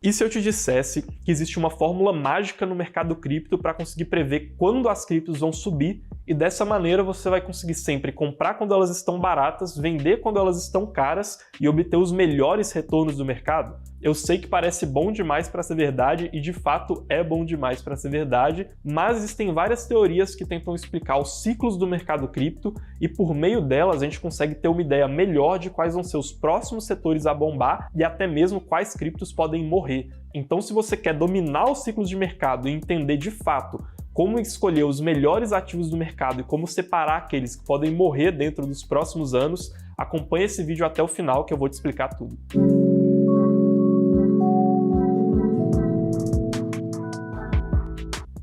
E se eu te dissesse que existe uma fórmula mágica no mercado cripto para conseguir prever quando as criptos vão subir e dessa maneira você vai conseguir sempre comprar quando elas estão baratas, vender quando elas estão caras e obter os melhores retornos do mercado? Eu sei que parece bom demais para ser verdade e de fato é bom demais para ser verdade, mas existem várias teorias que tentam explicar os ciclos do mercado cripto e por meio delas a gente consegue ter uma ideia melhor de quais vão ser os próximos setores a bombar e até mesmo quais criptos podem morrer. Então, se você quer dominar os ciclos de mercado e entender de fato como escolher os melhores ativos do mercado e como separar aqueles que podem morrer dentro dos próximos anos, acompanhe esse vídeo até o final que eu vou te explicar tudo.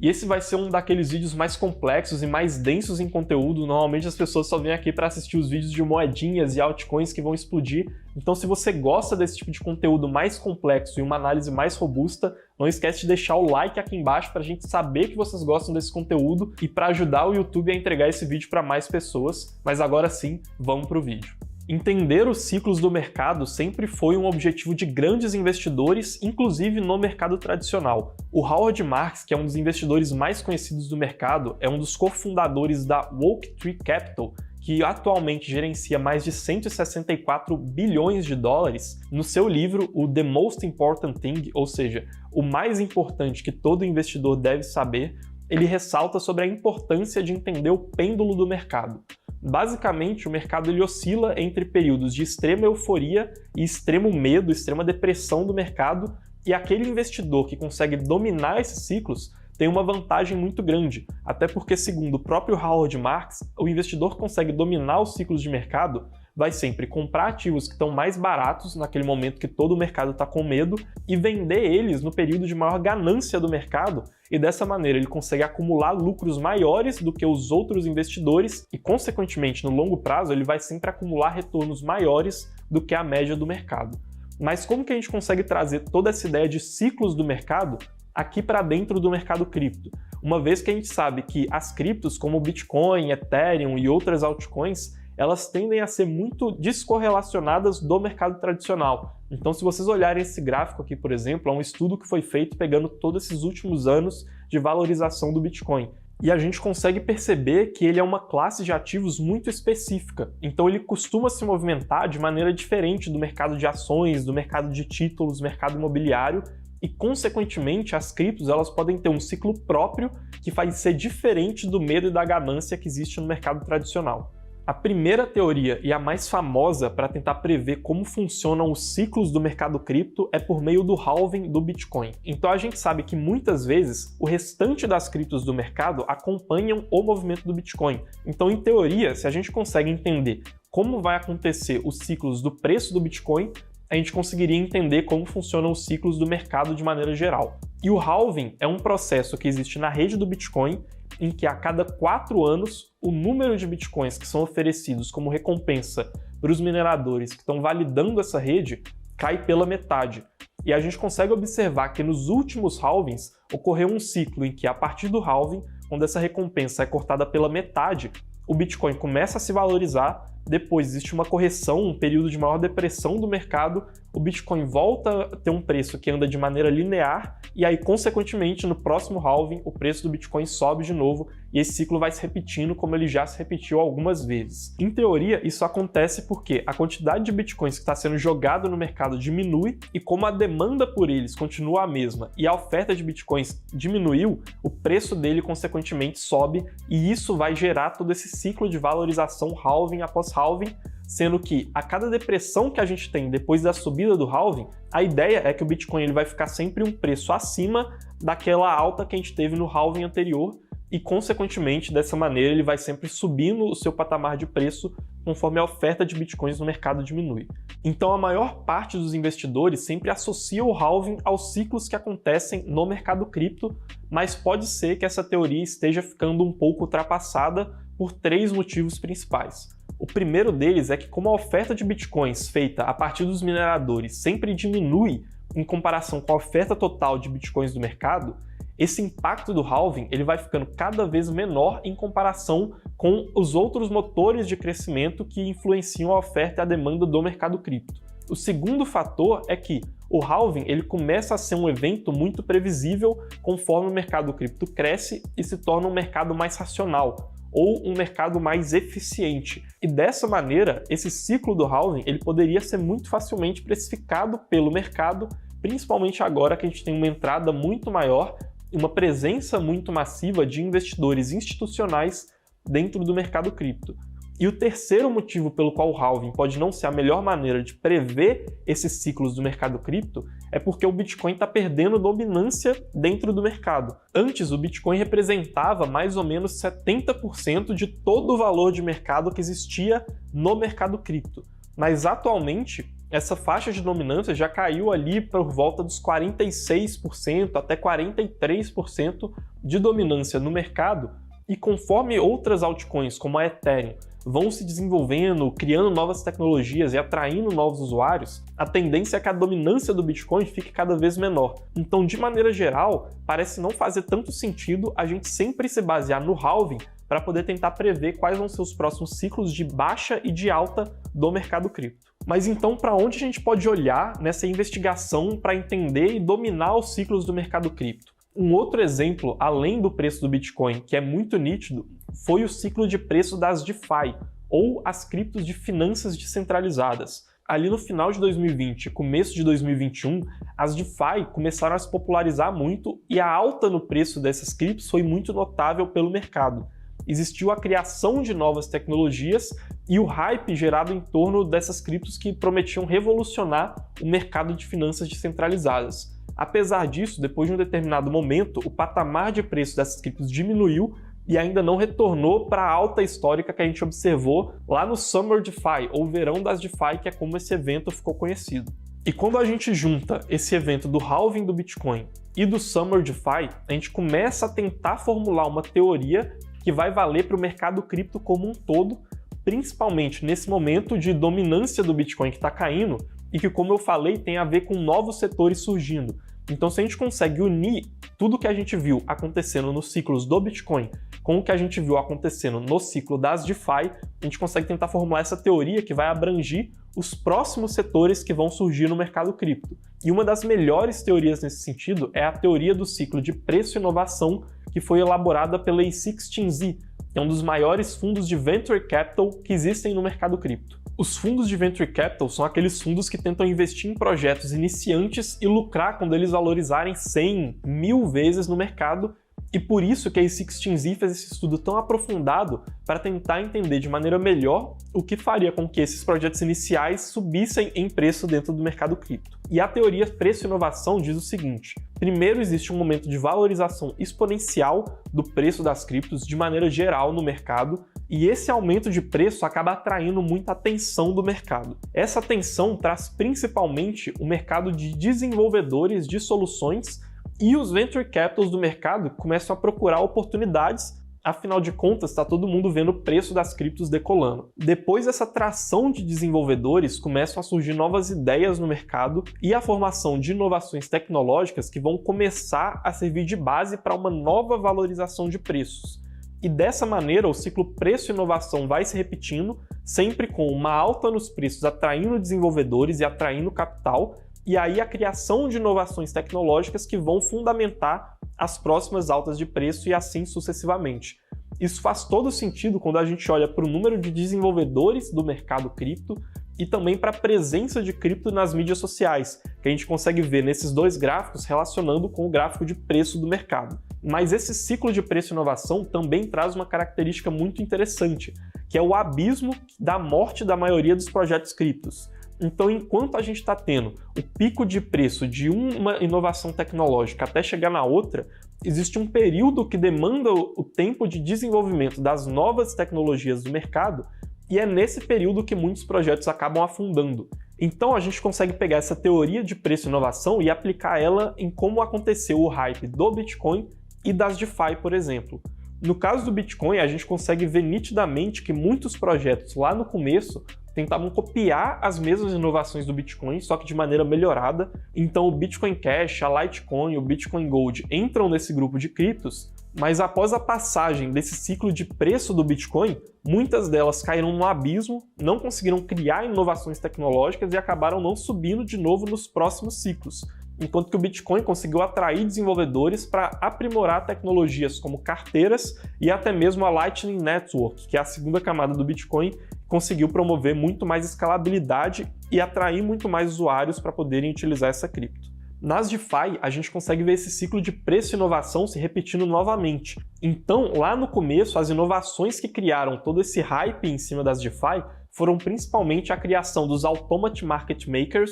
E esse vai ser um daqueles vídeos mais complexos e mais densos em conteúdo. Normalmente as pessoas só vêm aqui para assistir os vídeos de moedinhas e altcoins que vão explodir. Então se você gosta desse tipo de conteúdo mais complexo e uma análise mais robusta, não esquece de deixar o like aqui embaixo para a gente saber que vocês gostam desse conteúdo e para ajudar o YouTube a entregar esse vídeo para mais pessoas. Mas agora sim, vamos para o vídeo. Entender os ciclos do mercado sempre foi um objetivo de grandes investidores, inclusive no mercado tradicional. O Howard Marks, que é um dos investidores mais conhecidos do mercado, é um dos cofundadores da Oaktree Capital, que atualmente gerencia mais de 164 bilhões de dólares, no seu livro, o The Most Important Thing, ou seja, o mais importante que todo investidor deve saber, ele ressalta sobre a importância de entender o pêndulo do mercado. Basicamente, o mercado ele oscila entre períodos de extrema euforia e extremo medo, extrema depressão do mercado, e aquele investidor que consegue dominar esses ciclos tem uma vantagem muito grande, até porque, segundo o próprio Howard Marks, o investidor que consegue dominar os ciclos de mercado vai sempre comprar ativos que estão mais baratos naquele momento que todo o mercado está com medo e vender eles no período de maior ganância do mercado, e dessa maneira ele consegue acumular lucros maiores do que os outros investidores e, consequentemente, no longo prazo ele vai sempre acumular retornos maiores do que a média do mercado. Mas como que a gente consegue trazer toda essa ideia de ciclos do mercado aqui para dentro do mercado cripto? Uma vez que a gente sabe que as criptos como o Bitcoin, Ethereum e outras altcoins, elas tendem a ser muito descorrelacionadas do mercado tradicional. Então, se vocês olharem esse gráfico aqui, por exemplo, é um estudo que foi feito pegando todos esses últimos anos de valorização do Bitcoin. E a gente consegue perceber que ele é uma classe de ativos muito específica. Então, ele costuma se movimentar de maneira diferente do mercado de ações, do mercado de títulos, mercado imobiliário, e, consequentemente, as criptos elas podem ter um ciclo próprio que vai ser diferente do medo e da ganância que existe no mercado tradicional. A primeira teoria e a mais famosa para tentar prever como funcionam os ciclos do mercado cripto é por meio do halving do Bitcoin. Então a gente sabe que muitas vezes o restante das criptos do mercado acompanham o movimento do Bitcoin. Então, em teoria, se a gente consegue entender como vai acontecer os ciclos do preço do Bitcoin, a gente conseguiria entender como funcionam os ciclos do mercado de maneira geral. E o halving é um processo que existe na rede do Bitcoin em que a cada 4 anos o número de bitcoins que são oferecidos como recompensa para os mineradores que estão validando essa rede cai pela metade. E a gente consegue observar que nos últimos halvings ocorreu um ciclo em que, a partir do halving, quando essa recompensa é cortada pela metade, o Bitcoin começa a se valorizar, depois existe uma correção, um período de maior depressão do mercado, o Bitcoin volta a ter um preço que anda de maneira linear e aí, consequentemente, no próximo halving, o preço do Bitcoin sobe de novo e esse ciclo vai se repetindo como ele já se repetiu algumas vezes. Em teoria, isso acontece porque a quantidade de Bitcoins que está sendo jogado no mercado diminui e como a demanda por eles continua a mesma e a oferta de Bitcoins diminuiu, o preço dele, consequentemente, sobe e isso vai gerar todo esse ciclo de valorização halving após halving, sendo que a cada depressão que a gente tem depois da subida do halving, a ideia é que o Bitcoin ele vai ficar sempre um preço acima daquela alta que a gente teve no halving anterior e, consequentemente, dessa maneira ele vai sempre subindo o seu patamar de preço conforme a oferta de Bitcoins no mercado diminui. Então, a maior parte dos investidores sempre associa o halving aos ciclos que acontecem no mercado cripto, mas pode ser que essa teoria esteja ficando um pouco ultrapassada por 3 motivos principais. O primeiro deles é que, como a oferta de bitcoins feita a partir dos mineradores sempre diminui em comparação com a oferta total de bitcoins do mercado, esse impacto do halving ele vai ficando cada vez menor em comparação com os outros motores de crescimento que influenciam a oferta e a demanda do mercado cripto. O segundo fator é que O halving ele começa a ser um evento muito previsível conforme o mercado cripto cresce e se torna um mercado mais racional, ou um mercado mais eficiente. E dessa maneira, esse ciclo do halving ele poderia ser muito facilmente precificado pelo mercado, principalmente agora que a gente tem uma entrada muito maior e uma presença muito massiva de investidores institucionais dentro do mercado cripto. E o terceiro motivo pelo qual o halving pode não ser a melhor maneira de prever esses ciclos do mercado cripto é porque o Bitcoin está perdendo dominância dentro do mercado. Antes, o Bitcoin representava mais ou menos 70% de todo o valor de mercado que existia no mercado cripto. Mas atualmente, essa faixa de dominância já caiu ali por volta dos 46% até 43% de dominância no mercado, e conforme outras altcoins, como a Ethereum, vão se desenvolvendo, criando novas tecnologias e atraindo novos usuários, a tendência é que a dominância do Bitcoin fique cada vez menor. Então, de maneira geral, parece não fazer tanto sentido a gente sempre se basear no halving para poder tentar prever quais vão ser os próximos ciclos de baixa e de alta do mercado cripto. Mas então, para onde a gente pode olhar nessa investigação para entender e dominar os ciclos do mercado cripto? Um outro exemplo, além do preço do Bitcoin, que é muito nítido, foi o ciclo de preço das DeFi, ou as criptos de finanças descentralizadas. Ali no final de 2020 e começo de 2021, as DeFi começaram a se popularizar muito e a alta no preço dessas criptos foi muito notável pelo mercado. Existiu a criação de novas tecnologias e o hype gerado em torno dessas criptos que prometiam revolucionar o mercado de finanças descentralizadas. Apesar disso, depois de um determinado momento, o patamar de preço dessas criptos diminuiu e ainda não retornou para a alta histórica que a gente observou lá no Summer DeFi, ou Verão das DeFi, que é como esse evento ficou conhecido. E quando a gente junta esse evento do halving do Bitcoin e do Summer DeFi, a gente começa a tentar formular uma teoria que vai valer para o mercado cripto como um todo, principalmente nesse momento de dominância do Bitcoin que está caindo e que, como eu falei, tem a ver com novos setores surgindo. Então, se a gente consegue unir tudo que a gente viu acontecendo nos ciclos do Bitcoin com o que a gente viu acontecendo no ciclo das DeFi, a gente consegue tentar formular essa teoria que vai abranger os próximos setores que vão surgir no mercado cripto. E uma das melhores teorias nesse sentido é a teoria do ciclo de preço e inovação, que foi elaborada pela A16Z, que é um dos maiores fundos de Venture Capital que existem no mercado cripto. Os fundos de Venture Capital são aqueles fundos que tentam investir em projetos iniciantes e lucrar quando eles valorizarem 100, 1000 vezes no mercado, e por isso que a A16Z fez esse estudo tão aprofundado para tentar entender de maneira melhor o que faria com que esses projetos iniciais subissem em preço dentro do mercado cripto. E a teoria preço-inovação diz o seguinte: primeiro, existe um momento de valorização exponencial do preço das criptos de maneira geral no mercado, e esse aumento de preço acaba atraindo muita atenção do mercado. Essa atenção traz principalmente o mercado de desenvolvedores de soluções e os venture capitals do mercado começam a procurar oportunidades, afinal de contas está todo mundo vendo o preço das criptos decolando. Depois dessa atração de desenvolvedores, começam a surgir novas ideias no mercado e a formação de inovações tecnológicas que vão começar a servir de base para uma nova valorização de preços. E dessa maneira, o ciclo preço-inovação vai se repetindo, sempre com uma alta nos preços atraindo desenvolvedores e atraindo capital, e aí a criação de inovações tecnológicas que vão fundamentar as próximas altas de preço e assim sucessivamente. Isso faz todo sentido quando a gente olha para o número de desenvolvedores do mercado cripto e também para a presença de cripto nas mídias sociais, que a gente consegue ver nesses dois gráficos relacionando com o gráfico de preço do mercado. Mas esse ciclo de preço e inovação também traz uma característica muito interessante, que é o abismo da morte da maioria dos projetos criptos. Então, enquanto a gente está tendo o pico de preço de uma inovação tecnológica até chegar na outra, existe um período que demanda o tempo de desenvolvimento das novas tecnologias do mercado, e é nesse período que muitos projetos acabam afundando. Então, a gente consegue pegar essa teoria de preço e inovação e aplicar ela em como aconteceu o hype do Bitcoin e das DeFi, por exemplo. No caso do Bitcoin, a gente consegue ver nitidamente que muitos projetos lá no começo tentavam copiar as mesmas inovações do Bitcoin, só que de maneira melhorada. Então o Bitcoin Cash, a Litecoin e o Bitcoin Gold entram nesse grupo de criptos, mas após a passagem desse ciclo de preço do Bitcoin, muitas delas caíram no abismo, não conseguiram criar inovações tecnológicas e acabaram não subindo de novo nos próximos ciclos. Enquanto que o Bitcoin conseguiu atrair desenvolvedores para aprimorar tecnologias como carteiras e até mesmo a Lightning Network, que é a segunda camada do Bitcoin, conseguiu promover muito mais escalabilidade e atrair muito mais usuários para poderem utilizar essa cripto. Nas DeFi, a gente consegue ver esse ciclo de preço e inovação se repetindo novamente. Então, lá no começo, as inovações que criaram todo esse hype em cima das DeFi foram principalmente a criação dos Automate Market Makers,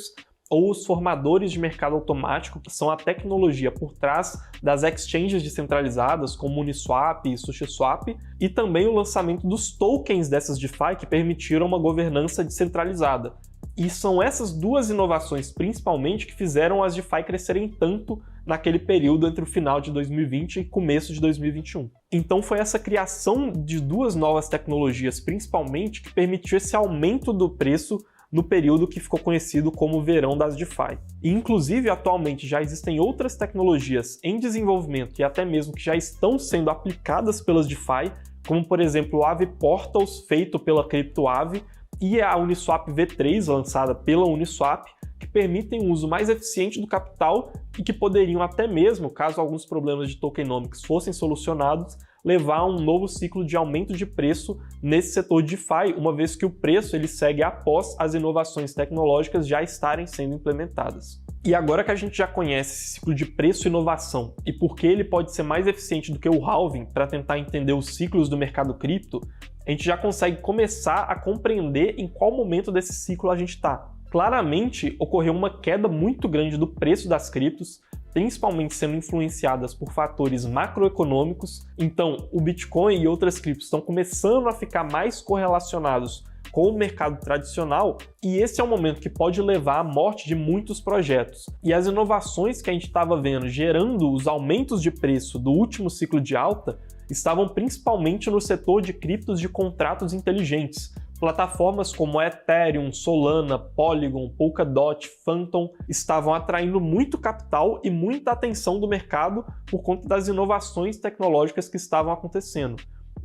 ou os formadores de mercado automático, que são a tecnologia por trás das exchanges descentralizadas, como Uniswap e SushiSwap, e também o lançamento dos tokens dessas DeFi que permitiram uma governança descentralizada. E são essas duas inovações, principalmente, que fizeram as DeFi crescerem tanto naquele período entre o final de 2020 e começo de 2021. Então foi essa criação de duas novas tecnologias, principalmente, que permitiu esse aumento do preço no período que ficou conhecido como o verão das DeFi. E, inclusive, atualmente já existem outras tecnologias em desenvolvimento e até mesmo que já estão sendo aplicadas pelas DeFi, como, por exemplo, o Aave Portals, feito pela CryptoAave, e a Uniswap V3, lançada pela Uniswap, que permitem um uso mais eficiente do capital e que poderiam até mesmo, caso alguns problemas de tokenomics fossem solucionados, levar a um novo ciclo de aumento de preço nesse setor de DeFi, uma vez que o preço ele segue após as inovações tecnológicas já estarem sendo implementadas. E agora que a gente já conhece esse ciclo de preço e inovação e por que ele pode ser mais eficiente do que o halving para tentar entender os ciclos do mercado cripto, a gente já consegue começar a compreender em qual momento desse ciclo a gente está. Claramente, ocorreu uma queda muito grande do preço das criptos, principalmente sendo influenciadas por fatores macroeconômicos. Então, o Bitcoin e outras criptos estão começando a ficar mais correlacionados com o mercado tradicional, e esse é um momento que pode levar à morte de muitos projetos. E as inovações que a gente estava vendo gerando os aumentos de preço do último ciclo de alta estavam principalmente no setor de criptos de contratos inteligentes. Plataformas como Ethereum, Solana, Polygon, Polkadot, Phantom estavam atraindo muito capital e muita atenção do mercado por conta das inovações tecnológicas que estavam acontecendo.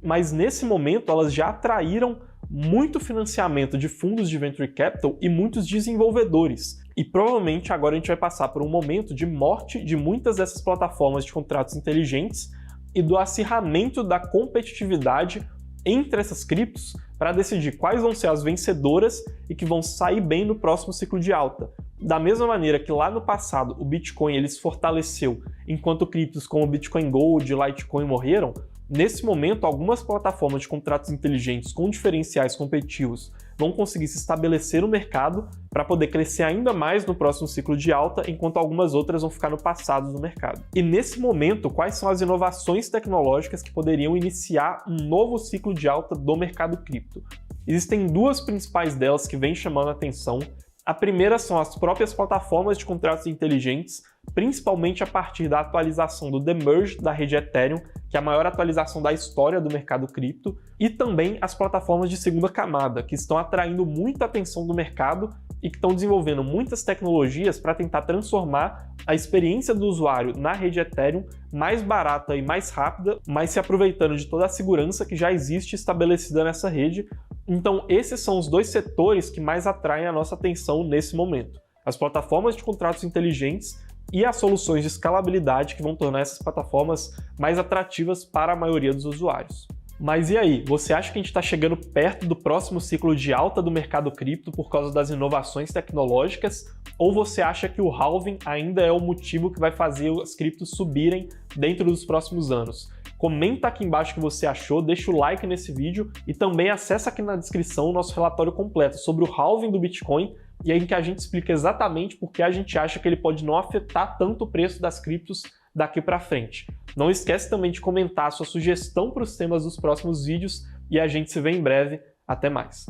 Mas nesse momento elas já atraíram muito financiamento de fundos de Venture Capital e muitos desenvolvedores. E provavelmente agora a gente vai passar por um momento de morte de muitas dessas plataformas de contratos inteligentes e do acirramento da competitividade entre essas criptos para decidir quais vão ser as vencedoras e que vão sair bem no próximo ciclo de alta. Da mesma maneira que lá no passado o Bitcoin ele se fortaleceu enquanto criptos como o Bitcoin Gold e Litecoin morreram, nesse momento algumas plataformas de contratos inteligentes com diferenciais competitivos vão conseguir se estabelecer no mercado para poder crescer ainda mais no próximo ciclo de alta, enquanto algumas outras vão ficar no passado do mercado. E nesse momento, quais são as inovações tecnológicas que poderiam iniciar um novo ciclo de alta do mercado cripto? Existem duas principais delas que vêm chamando a atenção. A primeira são as próprias plataformas de contratos inteligentes, principalmente a partir da atualização do The Merge da rede Ethereum, que é a maior atualização da história do mercado cripto, e também as plataformas de segunda camada, que estão atraindo muita atenção do mercado e que estão desenvolvendo muitas tecnologias para tentar transformar a experiência do usuário na rede Ethereum mais barata e mais rápida, mas se aproveitando de toda a segurança que já existe estabelecida nessa rede. Então, esses são os dois setores que mais atraem a nossa atenção nesse momento. As plataformas de contratos inteligentes e as soluções de escalabilidade que vão tornar essas plataformas mais atrativas para a maioria dos usuários. Mas e aí, você acha que a gente está chegando perto do próximo ciclo de alta do mercado cripto por causa das inovações tecnológicas? Ou você acha que o halving ainda é o motivo que vai fazer as criptos subirem dentro dos próximos anos? Comenta aqui embaixo o que você achou, deixa o like nesse vídeo e também acessa aqui na descrição o nosso relatório completo sobre o halving do Bitcoin, e aí que a gente explica exatamente por que a gente acha que ele pode não afetar tanto o preço das criptos daqui para frente. Não esquece também de comentar a sua sugestão para os temas dos próximos vídeos e a gente se vê em breve. Até mais!